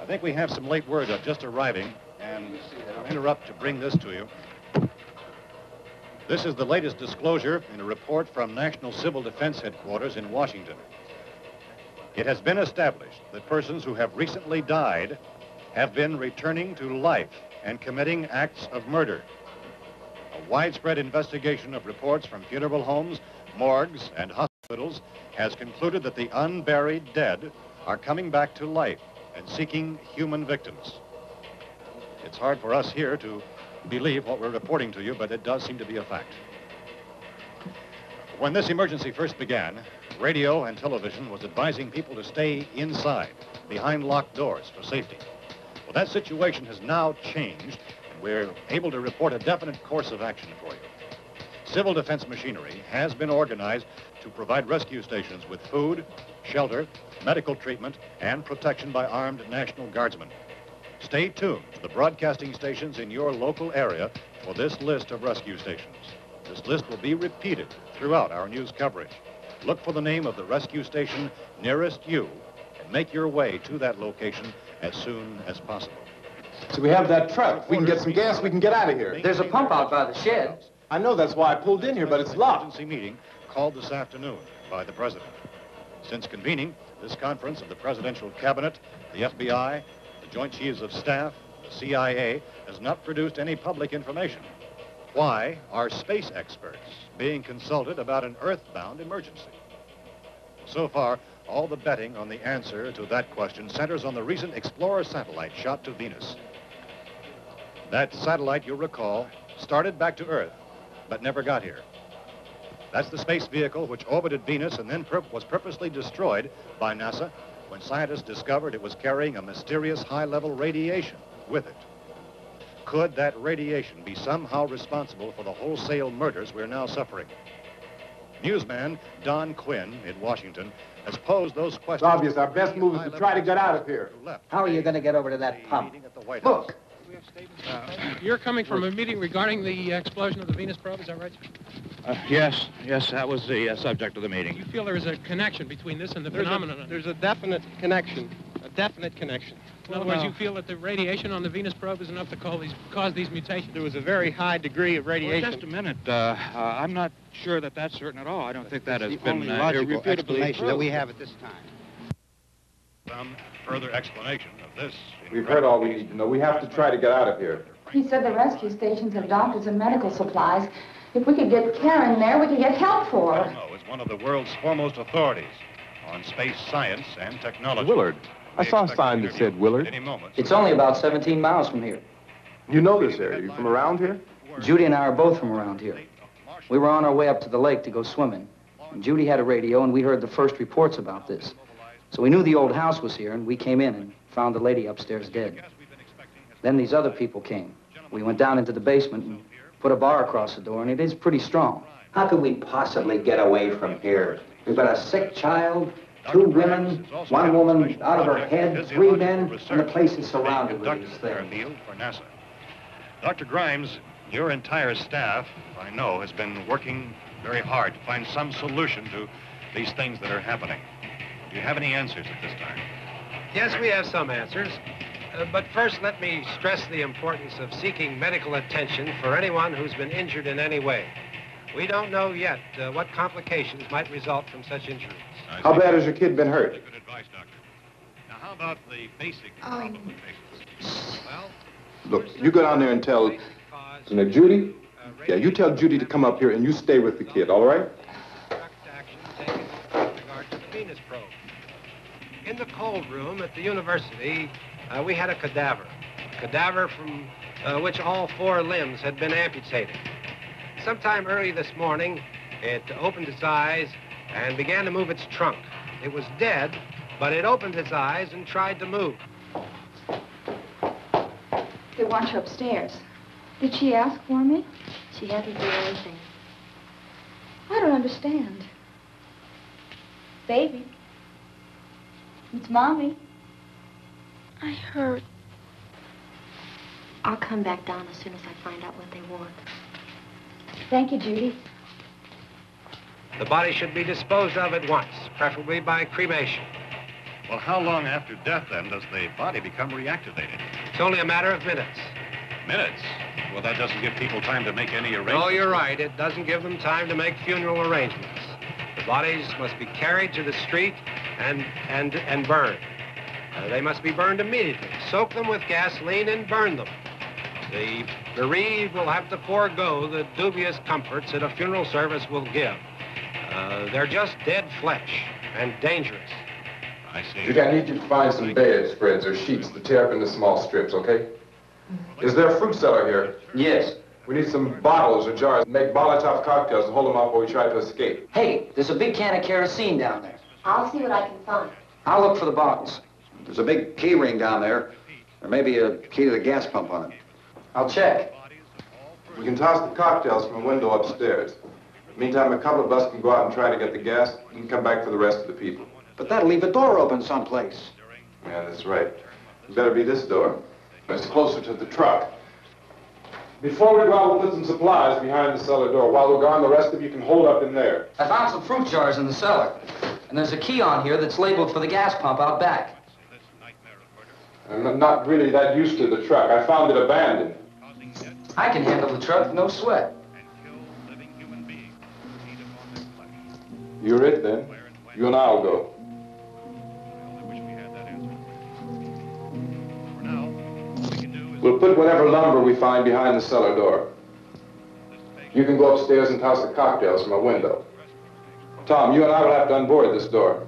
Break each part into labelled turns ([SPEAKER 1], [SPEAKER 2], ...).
[SPEAKER 1] I think we have some late word just arriving, and I'll interrupt to bring this to you. This is the latest disclosure in a report from National Civil Defense Headquarters in Washington. It has been established that persons who have recently died have been returning to life and committing acts of murder. A widespread investigation of reports from funeral homes, morgues, and hospitals has concluded that the unburied dead are coming back to life and seeking human victims. It's hard for us here to believe what we're reporting to you, but it does seem to be a fact. When this emergency first began, radio and television was advising people to stay inside, behind locked doors for safety. Well, that situation has now changed, and we're able to report a definite course of action for you. Civil defense machinery has been organized to provide rescue stations with food, shelter, medical treatment, and protection by armed National Guardsmen. Stay tuned to the broadcasting stations in your local area for this list of rescue stations. This list will be repeated throughout our news coverage. Look for the name of the rescue station nearest you and make your way to that location as soon as possible.
[SPEAKER 2] So we have that truck. If we can get some gas, we can get out of here.
[SPEAKER 3] There's a pump out by the shed.
[SPEAKER 2] I know, that's why I pulled in here, but it's locked.
[SPEAKER 1] Emergency meeting called this afternoon by the President. Since convening this conference of the Presidential Cabinet, the FBI, the Joint Chiefs of Staff, the CIA has not produced any public information. Why are space experts being consulted about an earthbound emergency? So far, all the betting on the answer to that question centers on the recent Explorer satellite shot to Venus. That satellite, you'll recall, started back to Earth, but never got here. That's the space vehicle which orbited Venus and then was purposely destroyed by NASA when scientists discovered it was carrying a mysterious high-level radiation with it. Could that radiation be somehow responsible for the wholesale murders we're now suffering? Newsman Don Quinn in Washington has posed those questions.
[SPEAKER 2] It's obvious our best move is to try to get out of here.
[SPEAKER 3] How are you going to get over to that pump?
[SPEAKER 1] Look.
[SPEAKER 4] You're coming from a meeting regarding the explosion of the Venus probe, is that right?
[SPEAKER 5] Yes, that was the subject of the meeting.
[SPEAKER 4] You feel there is a connection between this and the phenomenon?
[SPEAKER 6] There's a definite connection.
[SPEAKER 4] In other words, you feel that the radiation on the Venus probe is enough to cause these mutations?
[SPEAKER 6] There was a very high degree of radiation.
[SPEAKER 5] Well, just a minute. I'm not sure that that's certain at all. I don't think that has been
[SPEAKER 7] only logical
[SPEAKER 5] irrefutably
[SPEAKER 7] explanation
[SPEAKER 5] proved.
[SPEAKER 7] that we have at this time.
[SPEAKER 1] Some further explanation of this.
[SPEAKER 2] We've heard all we need to know. We have to try to get out of here.
[SPEAKER 8] He said the rescue stations have doctors and medical supplies. If we could get care in there, we could get help for her.
[SPEAKER 1] No, it's one of the world's foremost authorities on space science and technology.
[SPEAKER 2] Willard. I saw a sign that said Willard.
[SPEAKER 3] It's only about 17 miles from here.
[SPEAKER 2] You know this area. You from around here?
[SPEAKER 3] Judy and I are both from around here. We were on our way up to the lake to go swimming. And Judy had a radio, and we heard the first reports about this. So we knew the old house was here, and we came in and found the lady upstairs dead. Then these other people came. We went down into the basement and put a bar across the door, and it is pretty strong.
[SPEAKER 9] How could we possibly get away from here? We've got a sick child, 2 women, 1 woman out of her head, 3 men, and the place is surrounded with these things.
[SPEAKER 1] For NASA. Dr. Grimes, your entire staff, I know, has been working very hard to find some solution to these things that are happening. Do you have any answers at this time?
[SPEAKER 6] Yes, we have some answers. But first, let me stress the importance of seeking medical attention for anyone who's been injured in any way. We don't know yet what complications might result from such injuries.
[SPEAKER 2] How bad has your kid been hurt?
[SPEAKER 1] Good advice, Doctor. Now, how about the basic problem of patients? Well,
[SPEAKER 2] Look, you go down there and tell... Judy? Yeah, you tell Judy to come up here and you stay with the kid, all right?
[SPEAKER 6] Action taken with regard to the Venus probe. In the cold room at the university, we had a cadaver from which all 4 limbs had been amputated. Sometime early this morning, it opened its eyes and began to move its trunk. It was dead, but it opened its eyes and tried to move.
[SPEAKER 8] They want you upstairs. Did she ask for me?
[SPEAKER 10] She hasn't done anything.
[SPEAKER 8] I don't understand. Baby. It's Mommy.
[SPEAKER 10] I heard. I'll come back down as soon as I find out what they want.
[SPEAKER 8] Thank you, Judy.
[SPEAKER 6] The body should be disposed of at once, preferably by cremation.
[SPEAKER 1] Well, how long after death, then, does the body become reactivated?
[SPEAKER 6] It's only a matter of minutes.
[SPEAKER 1] Minutes? Well, that doesn't give people time to make any arrangements.
[SPEAKER 6] No, you're right. It doesn't give them time to make funeral arrangements. The bodies must be carried to the street and burned. They must be burned immediately. Soak them with gasoline and burn them. The bereaved will have to forego the dubious comforts that a funeral service will give. They're just dead flesh and dangerous.
[SPEAKER 1] I see.
[SPEAKER 2] Judy, I need you to find some bedspreads or sheets to tear up into small strips, okay? Is there a fruit cellar here?
[SPEAKER 3] Yes.
[SPEAKER 2] We need some bottles or jars to make Molotov cocktails and hold them up while we try to escape.
[SPEAKER 3] Hey, there's a big can of kerosene down there.
[SPEAKER 10] I'll see what I can find.
[SPEAKER 3] I'll look for the bottles.
[SPEAKER 9] There's a big key ring down there. There may be a key to the gas pump on it.
[SPEAKER 3] I'll check.
[SPEAKER 2] We can toss the cocktails from a window upstairs. Meantime, a couple of us can go out and try to get the gas and come back for the rest of the people.
[SPEAKER 9] But that'll leave a door open someplace.
[SPEAKER 2] Yeah, that's right. It better be this door. It's closer to the truck. Before we go out, we'll put some supplies behind the cellar door. While we're gone, the rest of you can hold up in there.
[SPEAKER 3] I found some fruit jars in the cellar. And there's a key on here that's labeled for the gas pump out back.
[SPEAKER 2] I'm not really that used to the truck. I found it abandoned.
[SPEAKER 3] I can handle the truck, no sweat.
[SPEAKER 2] You're it, then. You and I'll go. We'll put whatever lumber we find behind the cellar door. You can go upstairs and toss the cocktails from a window. Tom, you and I will have to unboard this door.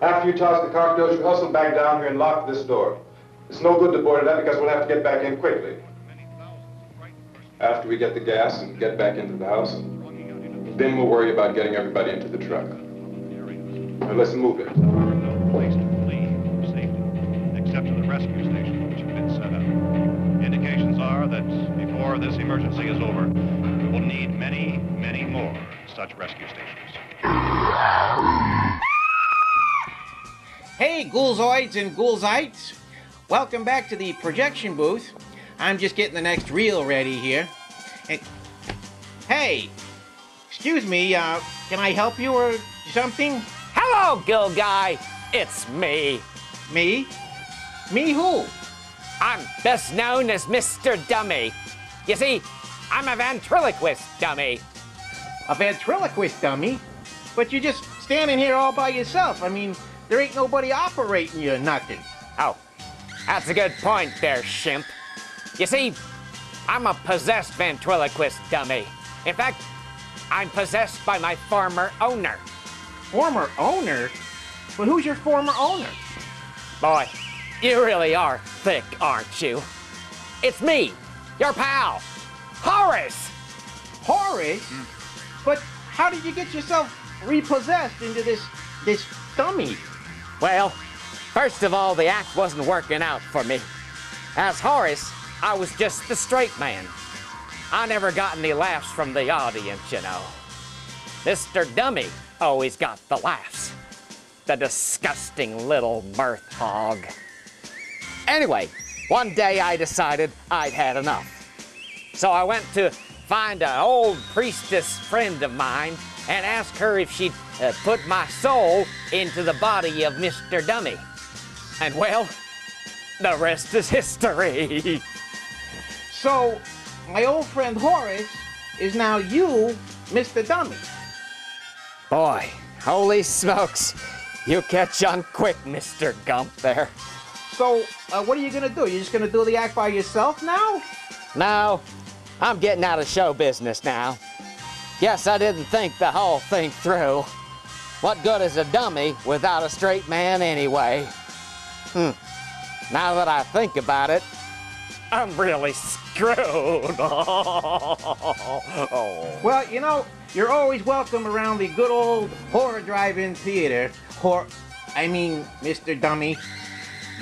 [SPEAKER 2] After you toss the cocktails, you hustle back down here and lock this door. It's no good to board it up because we'll have to get back in quickly. After we get the gas and get back into the house, then we'll worry about getting everybody into the truck. Now let's move it.
[SPEAKER 1] There are no place to flee for safety, except to the rescue stations which have been set up. Indications are that before this emergency is over, we will need many, many more such rescue stations.
[SPEAKER 7] Hey, Ghoulzoids and Ghoulzites. Welcome back to the projection booth. I'm just getting the next reel ready here. And, hey, excuse me, can I help you or something?
[SPEAKER 11] Hello, Ghoulguy. It's me.
[SPEAKER 7] Me? Me who?
[SPEAKER 11] I'm best known as Mr. Dummy. You see, I'm a ventriloquist dummy.
[SPEAKER 7] A ventriloquist dummy? But you're just standing here all by yourself. I mean, there ain't nobody operating you or nothing.
[SPEAKER 11] Oh, that's a good point there, shimp. You see, I'm a possessed ventriloquist dummy. In fact, I'm possessed by my former owner.
[SPEAKER 7] Former owner? But who's your former owner?
[SPEAKER 11] Boy, you really are thick, aren't you? It's me, your pal, Horace.
[SPEAKER 7] Horace? But how did you get yourself repossessed into this dummy?
[SPEAKER 11] Well, first of all, the act wasn't working out for me. As Horace, I was just the straight man. I never got any laughs from the audience, you know. Mr. Dummy always got the laughs. The disgusting little mirth hog. Anyway, one day I decided I'd had enough. So I went to find an old priestess friend of mine and ask her if she'd put my soul into the body of Mr. Dummy. And well, the rest is history.
[SPEAKER 7] So, my old friend Horace is now you, Mr. Dummy.
[SPEAKER 11] Boy, holy smokes. You catch on quick, Mr. Gump there.
[SPEAKER 7] So, what are you gonna do? You're just gonna do the act by yourself now?
[SPEAKER 11] No, I'm getting out of show business now. Guess I didn't think the whole thing through. What good is a dummy without a straight man anyway? Now that I think about it, I'm really screwed.
[SPEAKER 7] Well, you know, you're always welcome around the good old horror drive-in theater. Mr. Dummy.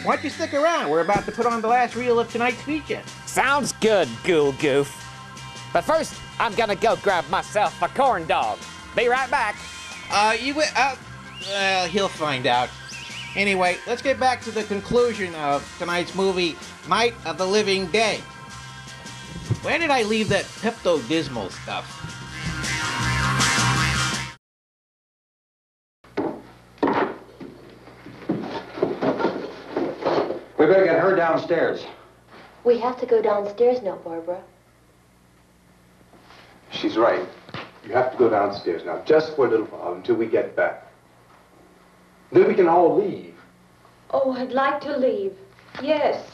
[SPEAKER 7] Why don't you stick around? We're about to put on the last reel of tonight's feature.
[SPEAKER 11] Sounds good, Ghoul Goof. But first, I'm gonna go grab myself a corn dog. Be right back.
[SPEAKER 7] He'll find out. Anyway, let's get back to the conclusion of tonight's movie, Night of the Living Dead. Where did I leave that Pepto-Dismal stuff?
[SPEAKER 9] We better get her downstairs.
[SPEAKER 10] We have to go downstairs now, Barbara.
[SPEAKER 2] She's right. You have to go downstairs now, just for a little while, until we get back. Then we can all leave.
[SPEAKER 8] Oh, I'd like to leave. Yes.